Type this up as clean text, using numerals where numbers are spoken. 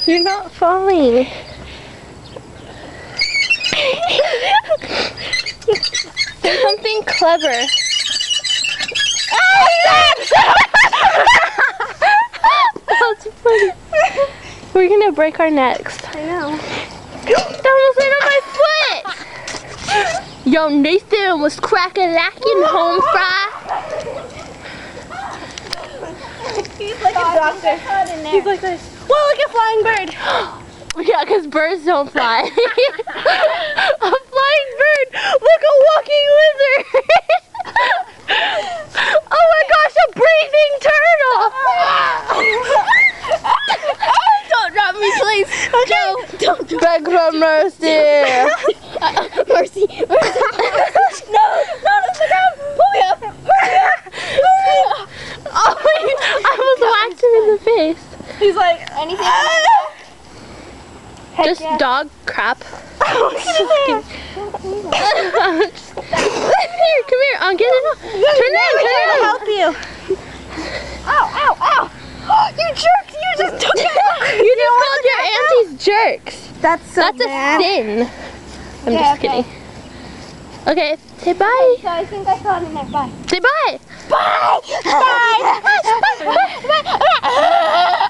You're not falling. Say something clever. That's funny. We're gonna break our necks. I know. That almost landed on my foot! Yo, Nathan was crack-a-lacking home fry. He's like a doctor. He's like this. Whoa, look at flying bird. Yeah, because birds don't fly. A flying bird! Look, a walking lizard! Oh my gosh, a breathing turtle! Don't drop me, please. Okay. No, don't drop Beg for mercy! Mercy. Mercy. No, not on the ground. Pull me up. Hurry up. Oh, I almost whacked him in the face. He's like, anything? Just dog crap. Oh, Here, come here. I'll get it off. Turn around, turn around. Help you. Ow, ow, ow. You jerks, you just took it. You just called your aunties jerks. That's so That's bad. a sin. I'm Okay, just okay. kidding. Okay, say bye. So I think I saw it in there. Bye. Say bye. Bye. Bye. Bye. Bye. Bye.